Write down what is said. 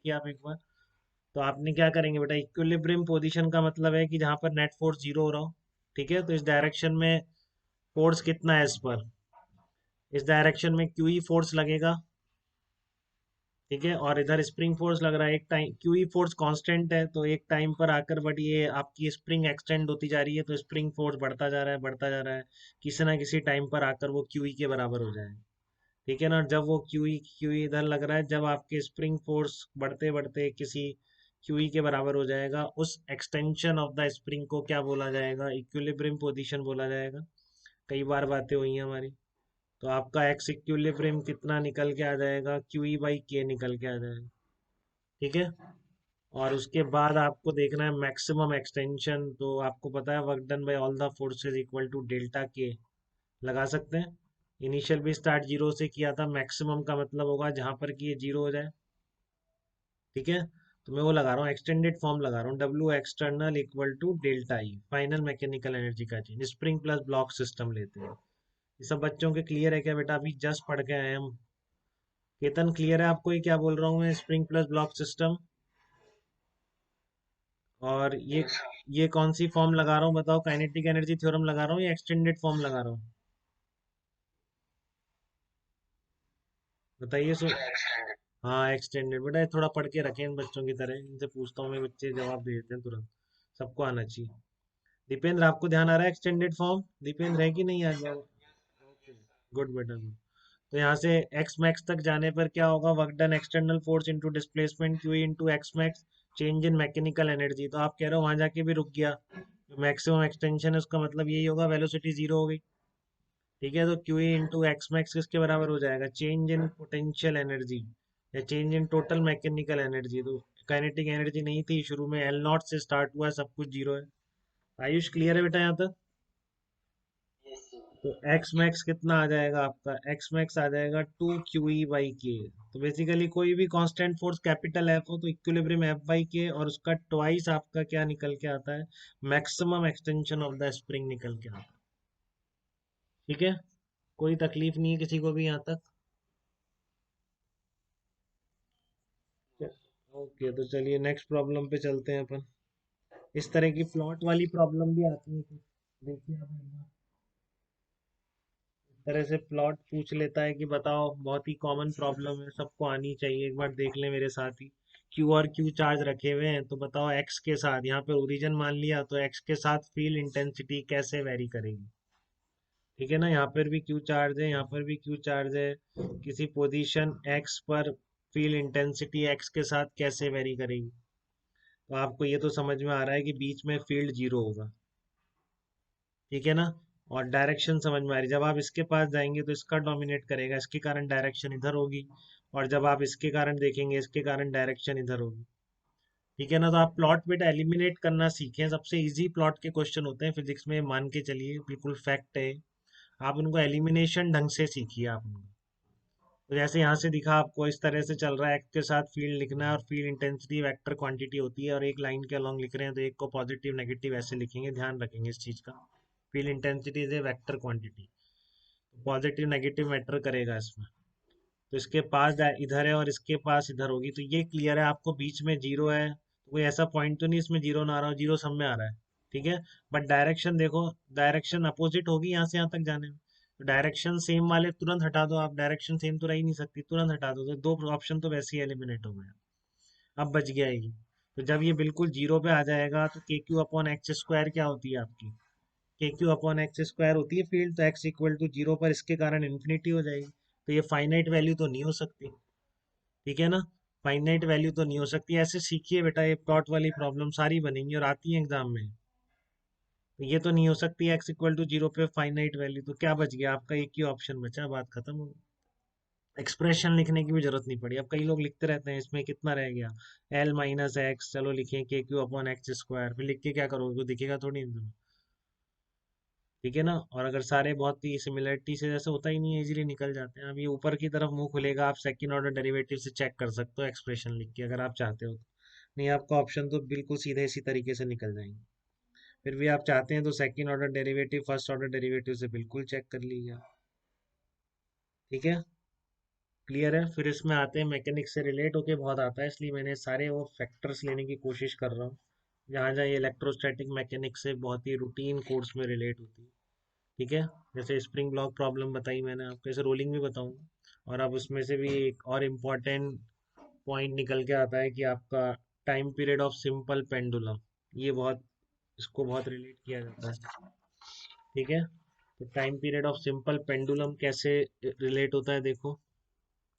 किया आप एक बार। तो आपने क्या करेंगे बेटा, इक्विलिब्रियम पोजीशन का मतलब है कि जहां पर नेट फोर्स जीरो हो रहा हो। ठीक है, तो इस डायरेक्शन में फोर्स कितना है इस पर, इस डायरेक्शन में क्यूई फोर्स लगेगा। ठीक है, और इधर स्प्रिंग फोर्स लग रहा है। एक टाइम क्यूई फोर्स कांस्टेंट है, तो एक टाइम पर आकर बट ये आपकी स्प्रिंग एक्सटेंड होती जा रही है, तो स्प्रिंग फोर्स बढ़ता जा रहा है, बढ़ता जा रहा है। किसी ना किसी टाइम पर आकर वो क्यूई के बराबर हो जाएगा। ठीक है ना, जब वो क्यूई क्यूई इधर लग रहा है, जब आपके स्प्रिंग फोर्स बढ़ते बढ़ते किसी क्यूई के बराबर हो जाएगा, उस एक्सटेंशन ऑफ द स्प्रिंग को क्या बोला जाएगा, इक्विलिब्रियम पोजीशन बोला जाएगा। कई बार बातें हुई हैं हमारी। तो आपका एक्स इक्विलिब्रियम कितना निकल के आ जाएगा, क्यूई बाई के निकल के आ जाएगा। ठीक है, और उसके बाद आपको देखना है मैक्सिमम एक्सटेंशन। तो आपको पता है work done by all the forces equal to delta के लगा सकते हैं। इनिशियल भी स्टार्ट जीरो से किया था, मैक्सिमम का मतलब होगा जहां पर कि ये जीरो हो जाए। ठीक है, तो मैं वो लगा रहा हूँ, एक्सटेंडेड फॉर्म लगा रहा हूँ, W external equal to delta E, final mechanical energy का change, spring plus block system लेते हैं। ये सब बच्चों के क्लियर है क्या बेटा, अभी जस्ट पढ़ के आए हैं हम। केतन क्लियर है आपको ये क्या बोल रहा हूँ मैं, स्प्रिंग प्लस ब्लॉक सिस्टम। और ये कौन सी फॉर्म लगा रहा हूँ बताओ, काइनेटिक एनर्जी थ्योरम लगा रहा हूँ या एक्सटेंडेड फॉर्म लगा रहा हूँ, बताइए सो। हाँ एक्सटेंडेड बेटा, ये थोड़ा पढ़ के रखें इन बच्चों की तरह, इनसे पूछता हूँ मैं, बच्चे जवाब दे देते हैं तुरंत। सबको आना चाहिए। दीपेंद्र आपको ध्यान आ रहा है एक्सटेंडेड फॉर्म, दीपेंद्र है कि नहीं आज बाबू। गुड बेटा गुड। तो यहाँ से एक्स मैक्स तक जाने पर क्या होगा, work done external force into displacement Q into x max, change in mechanical energy. तो आप कह रहे हो वहां जाके भी रुक गया, मैक्सिमम एक्सटेंशन है उसका मतलब यही होगा, वेलोसिटी जीरो हो गई। ठीक है, तो क्यू इंटू एक्स मैक्स किसके बराबर हो जाएगा, चेंज इन पोटेंशियल एनर्जी या change in total mechanical energy. तो काइनेटिक एनर्जी नहीं थी शुरू में, एल नॉट से स्टार्ट हुआ है, सब कुछ जीरो है। आयुष क्लियर है बेटा यहाँ तक। तो एक्स मैक्स कितना आ जाएगा आपका, एक्स मैक्स आ जाएगा टू क्यू ई बाई के। तो बेसिकली कोई भी कांस्टेंट फोर्स कैपिटल एफ हो तो इक्विलिब्रियम एफ बाई के, और उसका ट्वाइस आपका क्या निकल के आता है, maximum extension of the spring निकल के आता है। ठीक है, कोई तकलीफ नहीं है किसी को भी यहाँ तक। ओके, तो चलिए नेक्स्ट प्रॉब्लम पे चलते हैं अपन। इस तरह की प्लॉट वाली प्रॉब्लम भी आती है कुछ। देखिए आप एक बार, इस तरह से प्लॉट पूछ लेता है कि बताओ, बहुत ही कॉमन प्रॉब्लम है, सबको आनी चाहिए, एक बार देख लें मेरे साथ ही। क्यू और क्यू चार्ज रखे हुए हैं, तो बताओ एक्स के साथ, यहाँ पे ओरिजिन मान लिया, तो एक्स के साथ फील्ड इंटेंसिटी कैसे वेरी करेगी। ठीक है ना, यहाँ पर भी क्यू चार्ज है, यहाँ पर भी क्यू चार्ज है, किसी पोजीशन एक्स पर फील्ड इंटेंसिटी एक्स के साथ कैसे वेरी करेगी। तो आपको ये तो समझ में आ रहा है कि बीच में फील्ड जीरो होगा। ठीक है ना, और डायरेक्शन समझ में आ रही, जब आप इसके पास जाएंगे तो इसका डोमिनेट करेगा, इसके कारण डायरेक्शन इधर होगी। और जब आप इसके कारण देखेंगे, इसके कारण डायरेक्शन इधर होगी। ठीक है ना, तो आप प्लॉट बेटा एलिमिनेट करना सीखें, सबसे इजी प्लॉट के क्वेश्चन होते हैं फिजिक्स में, मान के चलिए बिल्कुल फैक्ट है। आप उनको एलिमिनेशन ढंग से सीखिए आप उनको। तो जैसे यहाँ से दिखा आपको, इस तरह से चल रहा है, एक्स के साथ फील्ड लिखना है, और फील्ड इंटेंसिटी वेक्टर क्वांटिटी होती है, और एक लाइन के अलॉन्ग लिख रहे हैं, तो एक को पॉजिटिव नेगेटिव ऐसे लिखेंगे, ध्यान रखेंगे इस चीज का। Field intensity is a vector quantity, positive negative matter करेगा इसमें। तो इसके पास इधर है और इसके पास इधर होगी, तो ये क्लियर है आपको, बीच में जीरो है, तो कोई ऐसा पॉइंट तो नहीं इसमें जीरो ना आ रहा हो, जीरो सब में आ रहा है। ठीक है, बट डायरेक्शन देखो, डायरेक्शन अपोजिट होगी यहाँ से यहाँ तक जाने में। तो डायरेक्शन सेम वाले तुरंत हटा दो आप, डायरेक्शन सेम तो रह ही नहीं सकती, तुरंत हटा दो, तो दो ऑप्शन तो वैसे ही एलिमिनेट हो गए। अब बच गया ये। तो जब ये बिल्कुल जीरो पे आ जाएगा, तो के क्यू अपॉन एक्स स्क्वायर क्या होती है आपकी, के क्यू अपॉन एक्स स्क्वायर होती है फील्ड, तो एक्स इक्वल टू जीरो पर इसके कारण इन्फिनिटी हो जाएगी। तो ये फाइनाइट वैल्यू तो नहीं हो सकती। ठीक है ना, फाइनाइट वैल्यू तो नहीं हो सकती। ऐसे सीखिए बेटा, ये प्लॉट वाली प्रॉब्लम सारी बनेंगी और आती है एग्जाम में। तो ये तो नहीं हो सकती एक्स इक्वल टू जीरो पे फाइनाइट वैल्यू, तो क्या बच गया आपका, एक ही ऑप्शन बचा, बात खत्म हो गई। एक्सप्रेशन लिखने की भी जरूरत नहीं पड़ी। अब कई लोग लिखते रहते हैं, इसमें कितना रह गया, एल माइनस एक्स, चलो लिखें के क्यू अपॉन एक्स स्क्वायर, फिर लिख के क्या करोगे, कुछ दिखेगा थोड़ी नहीं। ठीक है ना, और अगर सारे बहुत ही सिमिलरिटी से जैसे होता ही नहीं है, इजीली निकल जाते हैं। अब ये ऊपर की तरफ मुंह खुलेगा, आप सेकंड ऑर्डर डेरिवेटिव से चेक कर सकते हो एक्सप्रेशन लिख के, अगर आप चाहते हो तो। नहीं, आपका ऑप्शन तो बिल्कुल सीधे इसी तरीके से निकल जाएंगे। फिर भी आप चाहते हैं तो second order derivative first order derivative से बिल्कुल चेक कर लीजिए। ठीक है, क्लियर है। फिर इसमें आते हैं मैकेनिक्स से रिलेट होके बहुत आता है, इसलिए मैंने सारे वो फैक्टर्स लेने की कोशिश कर रहा हूँ जहाँ जहाँ ये इलेक्ट्रोस्टैटिक मैकेनिक्स से बहुत ही रूटीन कोर्स में रिलेट होती है। ठीक है। जैसे स्प्रिंग ब्लॉक प्रॉब्लम बताई मैंने आपको, ऐसे रोलिंग भी बताऊंगा। और अब उसमें से भी एक और इम्पॉर्टेंट पॉइंट निकल के आता है कि आपका time period of simple pendulum, ये बहुत, इसको बहुत रिलेट किया जाता है। ठीक है। तो time period of simple pendulum कैसे रिलेट होता है देखो।